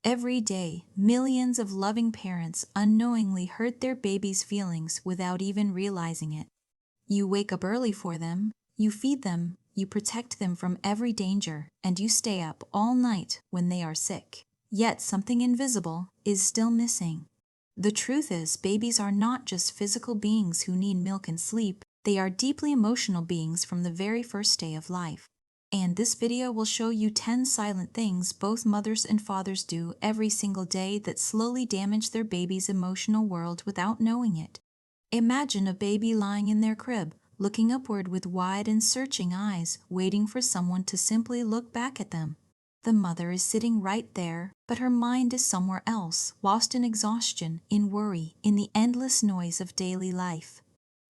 Every day, millions of loving parents unknowingly hurt their babies' feelings without even realizing it. You wake up early for them, you feed them, you protect them from every danger, and you stay up all night when they are sick. Yet something invisible is still missing. The truth is, babies are not just physical beings who need milk and sleep, they are deeply emotional beings from the very first day of life. And this video will show you 10 silent things both mothers and fathers do every single day that slowly damage their baby's emotional world without knowing it. Imagine a baby lying in their crib, looking upward with wide and searching eyes, waiting for someone to simply look back at them. The mother is sitting right there, but her mind is somewhere else, lost in exhaustion, in worry, in the endless noise of daily life.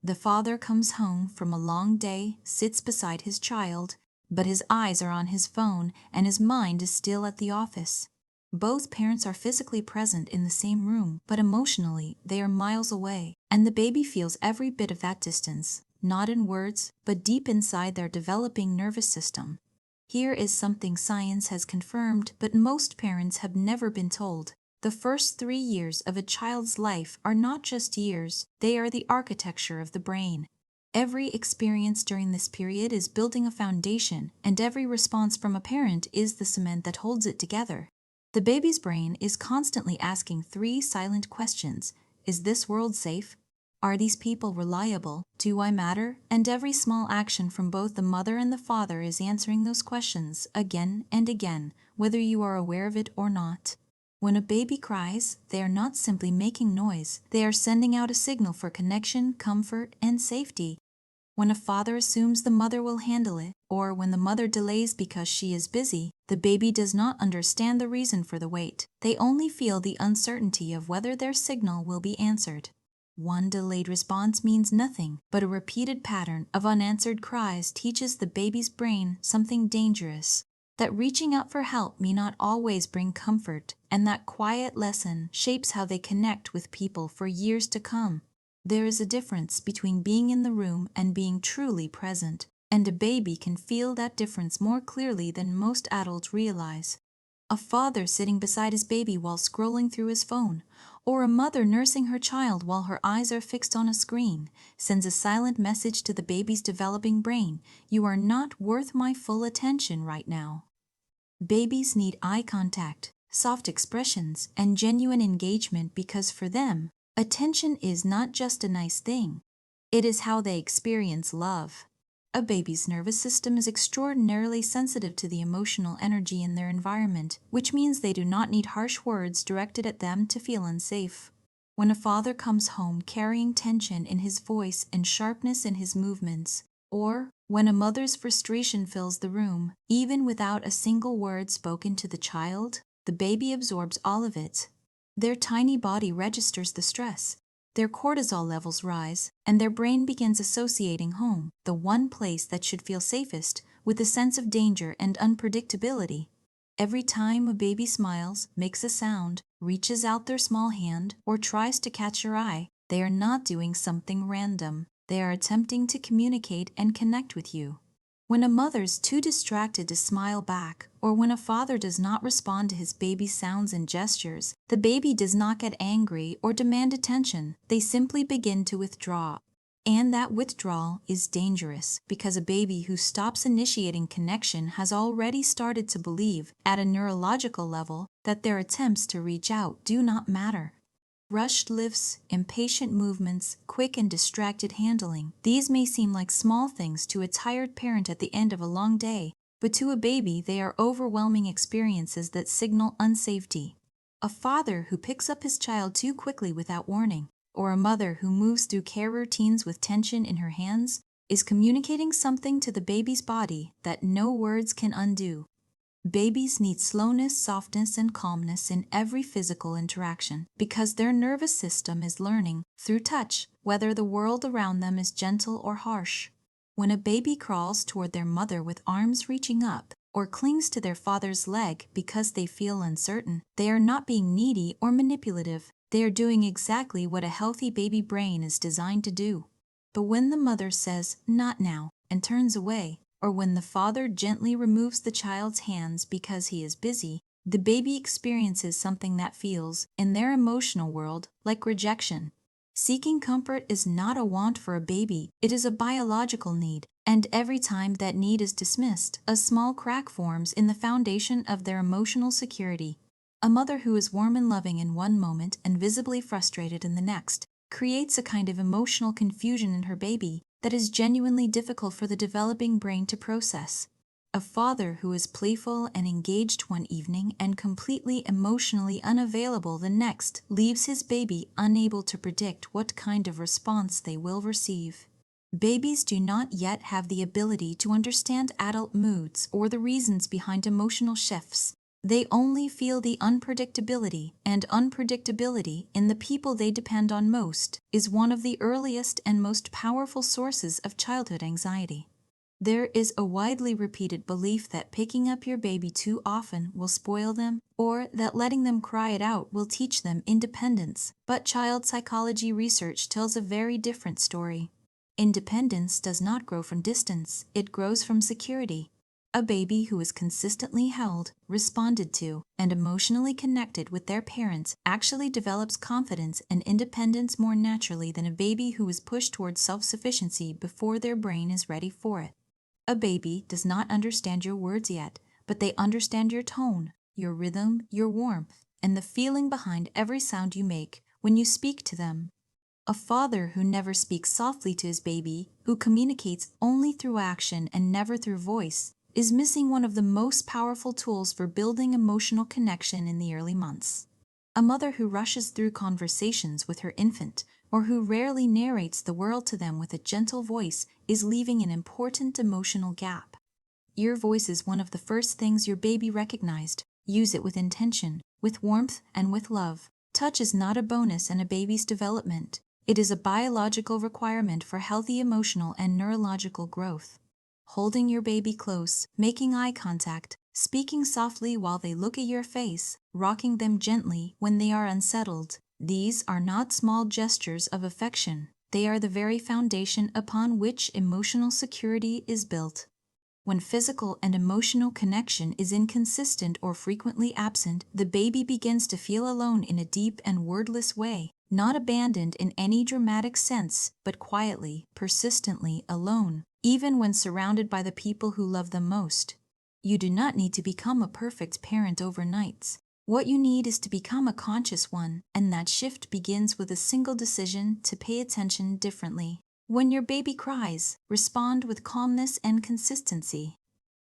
The father comes home from a long day, sits beside his child, but his eyes are on his phone and his mind is still at the office. Both parents are physically present in the same room, but emotionally they are miles away, and the baby feels every bit of that distance, not in words, but deep inside their developing nervous system. Here is something science has confirmed, but most parents have never been told. The first 3 years of a child's life are not just years, they are the architecture of the brain. Every experience during this period is building a foundation, and every response from a parent is the cement that holds it together. The baby's brain is constantly asking 3 silent questions. Is this world safe? Are these people reliable? Do I matter? And every small action from both the mother and the father is answering those questions again and again, whether you are aware of it or not. When a baby cries, they are not simply making noise, they are sending out a signal for connection, comfort, and safety. When a father assumes the mother will handle it, or when the mother delays because she is busy, the baby does not understand the reason for the wait. They only feel the uncertainty of whether their signal will be answered. One delayed response means nothing, but a repeated pattern of unanswered cries teaches the baby's brain something dangerous, that reaching out for help may not always bring comfort, and that quiet lesson shapes how they connect with people for years to come. There is a difference between being in the room and being truly present, and a baby can feel that difference more clearly than most adults realize. A father sitting beside his baby while scrolling through his phone, or a mother nursing her child while her eyes are fixed on a screen, sends a silent message to the baby's developing brain: you are not worth my full attention right now. Babies need eye contact, soft expressions, and genuine engagement because for them, attention is not just a nice thing. It is how they experience love. A baby's nervous system is extraordinarily sensitive to the emotional energy in their environment, which means they do not need harsh words directed at them to feel unsafe. When a father comes home carrying tension in his voice and sharpness in his movements, or when a mother's frustration fills the room, even without a single word spoken to the child, the baby absorbs all of it. Their tiny body registers the stress. Their cortisol levels rise, and their brain begins associating home, the one place that should feel safest, with a sense of danger and unpredictability. Every time a baby smiles, makes a sound, reaches out their small hand, or tries to catch your eye, they are not doing something random. They are attempting to communicate and connect with you. When a mother's too distracted to smile back, or when a father does not respond to his baby's sounds and gestures, the baby does not get angry or demand attention. They simply begin to withdraw. And that withdrawal is dangerous because a baby who stops initiating connection has already started to believe, at a neurological level, that their attempts to reach out do not matter. Rushed lifts, impatient movements, quick and distracted handling. These may seem like small things to a tired parent at the end of a long day, but to a baby they are overwhelming experiences that signal unsafety. A father who picks up his child too quickly without warning, or a mother who moves through care routines with tension in her hands, is communicating something to the baby's body that no words can undo. Babies need slowness, softness, and calmness in every physical interaction because their nervous system is learning, through touch, whether the world around them is gentle or harsh. When a baby crawls toward their mother with arms reaching up, or clings to their father's leg because they feel uncertain, they are not being needy or manipulative. They are doing exactly what a healthy baby brain is designed to do. But when the mother says, "Not now," and turns away, or when the father gently removes the child's hands because he is busy, The baby experiences something that feels, in their emotional world, like rejection. Seeking comfort is not a want for a baby, it is a biological need, and every time that need is dismissed, a small crack forms in the foundation of their emotional security. A mother who is warm and loving in one moment and visibly frustrated in the next creates a kind of emotional confusion in her baby that is genuinely difficult for the developing brain to process. A father who is playful and engaged one evening and completely emotionally unavailable the next leaves his baby unable to predict what kind of response they will receive. Babies do not yet have the ability to understand adult moods or the reasons behind emotional shifts. They only feel the unpredictability, and unpredictability in the people they depend on most is one of the earliest and most powerful sources of childhood anxiety. There is a widely repeated belief that picking up your baby too often will spoil them, or that letting them cry it out will teach them independence, but child psychology research tells a very different story. Independence does not grow from distance, it grows from security. A baby who is consistently held, responded to, and emotionally connected with their parents actually develops confidence and independence more naturally than a baby who is pushed towards self-sufficiency before their brain is ready for it. A baby does not understand your words yet, but they understand your tone, your rhythm, your warmth, and the feeling behind every sound you make when you speak to them. A father who never speaks softly to his baby, who communicates only through action and never through voice, is missing one of the most powerful tools for building emotional connection in the early months. A mother who rushes through conversations with her infant, or who rarely narrates the world to them with a gentle voice, is leaving an important emotional gap. Your voice is one of the first things your baby recognized. Use it with intention, with warmth, and with love. Touch is not a bonus in a baby's development. It is a biological requirement for healthy emotional and neurological growth. Holding your baby close, making eye contact, speaking softly while they look at your face, rocking them gently when they are unsettled. These are not small gestures of affection. They are the very foundation upon which emotional security is built. When physical and emotional connection is inconsistent or frequently absent, the baby begins to feel alone in a deep and wordless way, not abandoned in any dramatic sense, but quietly, persistently alone, even when surrounded by the people who love them most. You do not need to become a perfect parent overnight. What you need is to become a conscious one, and that shift begins with a single decision to pay attention differently. When your baby cries, respond with calmness and consistency.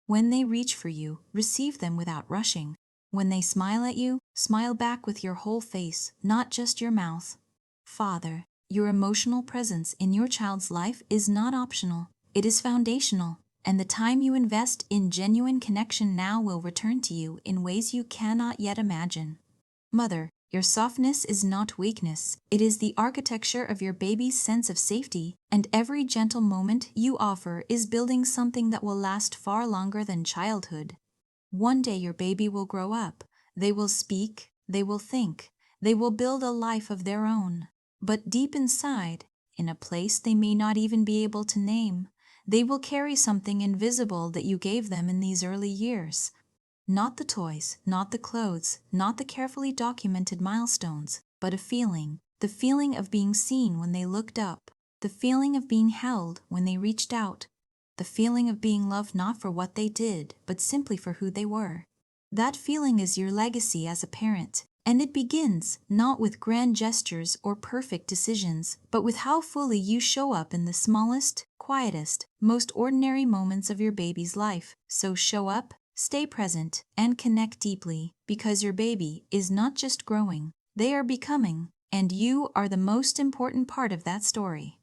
When they reach for you, receive them without rushing. When they smile at you, smile back with your whole face, not just your mouth. Father, your emotional presence in your child's life is not optional. It is foundational, and the time you invest in genuine connection now will return to you in ways you cannot yet imagine. Mother, your softness is not weakness. It is the architecture of your baby's sense of safety, and every gentle moment you offer is building something that will last far longer than childhood. One day your baby will grow up. They will speak, they will think, they will build a life of their own. But deep inside, in a place they may not even be able to name, they will carry something invisible that you gave them in these early years. Not the toys, not the clothes, not the carefully documented milestones, but a feeling. The feeling of being seen when they looked up. The feeling of being held when they reached out. The feeling of being loved not for what they did, but simply for who they were. That feeling is your legacy as a parent, and it begins not with grand gestures or perfect decisions, but with how fully you show up in the smallest, quietest, most ordinary moments of your baby's life. So show up, stay present, and connect deeply, because your baby is not just growing, they are becoming, and you are the most important part of that story.